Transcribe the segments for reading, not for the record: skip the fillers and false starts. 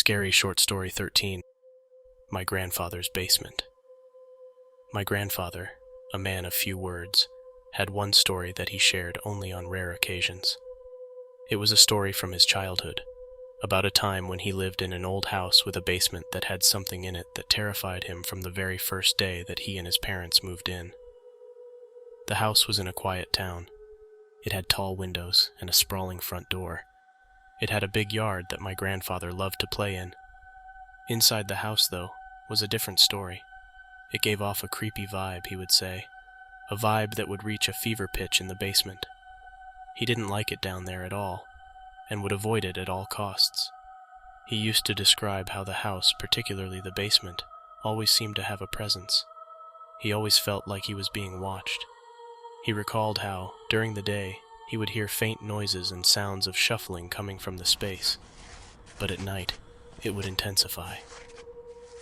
Scary Short Story 13. My Grandfather's Basement. My grandfather, a man of few words, had one story that he shared only on rare occasions. It was a story from his childhood, about a time when he lived in an old house with a basement that had something in it that terrified him from the very first day that he and his parents moved in. The house was in a quiet town. It had tall windows and a sprawling front door. It had a big yard that my grandfather loved to play in. Inside the house, though, was a different story. It gave off a creepy vibe, he would say, a vibe that would reach a fever pitch in the basement. He didn't like it down there at all, and would avoid it at all costs. He used to describe how the house, particularly the basement, always seemed to have a presence. He always felt like he was being watched. He recalled how, during the day, he would hear faint noises and sounds of shuffling coming from the space, but at night, it would intensify.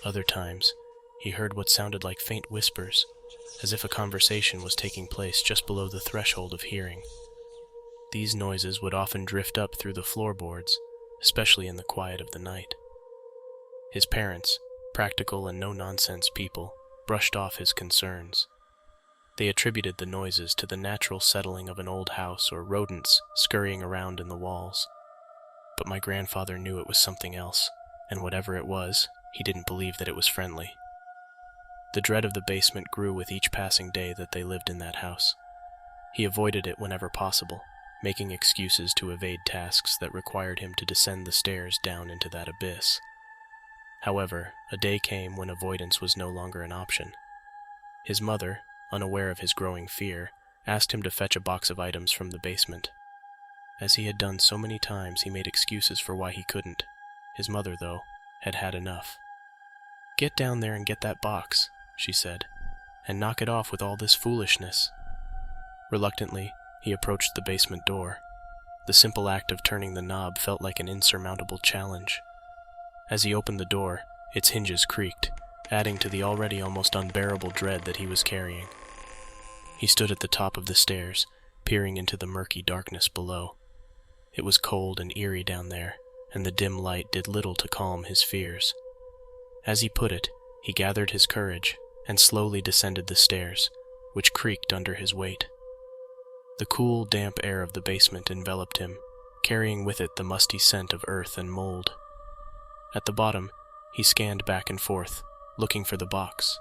Other times, he heard what sounded like faint whispers, as if a conversation was taking place just below the threshold of hearing. These noises would often drift up through the floorboards, especially in the quiet of the night. His parents, practical and no-nonsense people, brushed off his concerns. They attributed the noises to the natural settling of an old house or rodents scurrying around in the walls. But my grandfather knew it was something else, and whatever it was, he didn't believe that it was friendly. The dread of the basement grew with each passing day that they lived in that house. He avoided it whenever possible, making excuses to evade tasks that required him to descend the stairs down into that abyss. However, a day came when avoidance was no longer an option. His mother, unaware of his growing fear, asked him to fetch a box of items from the basement. As he had done so many times, he made excuses for why he couldn't. His mother, though, had had enough. "Get down there and get that box," she said, "and knock it off with all this foolishness." Reluctantly, he approached the basement door. The simple act of turning the knob felt like an insurmountable challenge. As he opened the door, its hinges creaked, adding to the already almost unbearable dread that he was carrying. He stood at the top of the stairs, peering into the murky darkness below. It was cold and eerie down there, and the dim light did little to calm his fears. As he put it, he gathered his courage and slowly descended the stairs, which creaked under his weight. The cool, damp air of the basement enveloped him, carrying with it the musty scent of earth and mold. At the bottom, he scanned back and forth, looking for the box.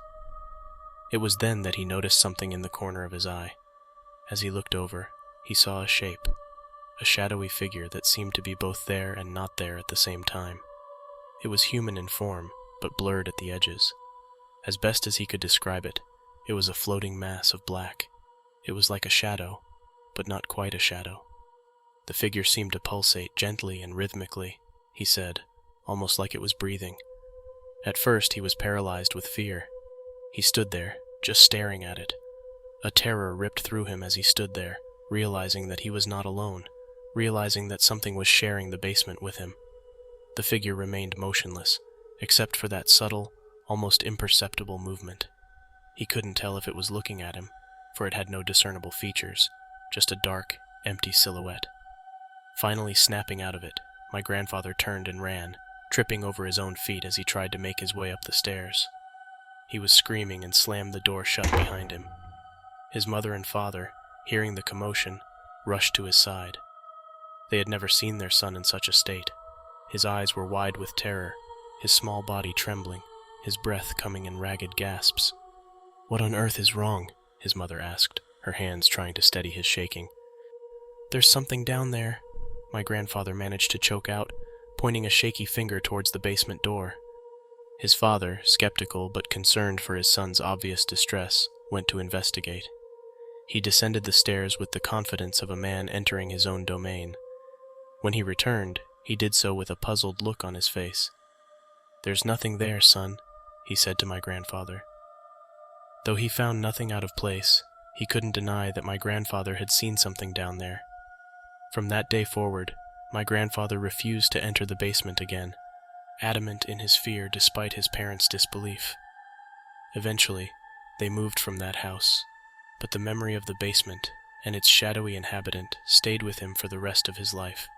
It was then that he noticed something in the corner of his eye. As he looked over, he saw a shape, a shadowy figure that seemed to be both there and not there at the same time. It was human in form, but blurred at the edges. As best as he could describe it, it was a floating mass of black. It was like a shadow, but not quite a shadow. The figure seemed to pulsate gently and rhythmically, he said, almost like it was breathing. At first, he was paralyzed with fear. He stood there, just staring at it. A terror ripped through him as he stood there, realizing that he was not alone, realizing that something was sharing the basement with him. The figure remained motionless, except for that subtle, almost imperceptible movement. He couldn't tell if it was looking at him, for it had no discernible features, just a dark, empty silhouette. Finally snapping out of it, my grandfather turned and ran, tripping over his own feet as he tried to make his way up the stairs. He was screaming and slammed the door shut behind him. His mother and father, hearing the commotion, rushed to his side. They had never seen their son in such a state. His eyes were wide with terror, his small body trembling, his breath coming in ragged gasps. "What on earth is wrong?" his mother asked, her hands trying to steady his shaking. "There's something down there," my grandfather managed to choke out, pointing a shaky finger towards the basement door. His father, skeptical but concerned for his son's obvious distress, went to investigate. He descended the stairs with the confidence of a man entering his own domain. When he returned, he did so with a puzzled look on his face. "There's nothing there, son," he said to my grandfather. Though he found nothing out of place, he couldn't deny that my grandfather had seen something down there. From that day forward, my grandfather refused to enter the basement again, adamant in his fear despite his parents' disbelief. Eventually, they moved from that house, but the memory of the basement and its shadowy inhabitant stayed with him for the rest of his life.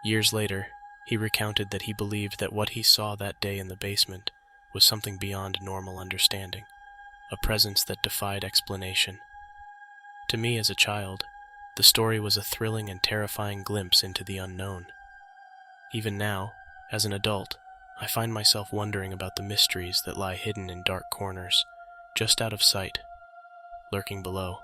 Years later, He recounted that he believed that what he saw that day in the basement was something beyond normal understanding, a presence that defied explanation. To me as a child, the story was a thrilling and terrifying glimpse into the unknown. Even now, as an adult, I find myself wondering about the mysteries that lie hidden in dark corners, just out of sight, lurking below.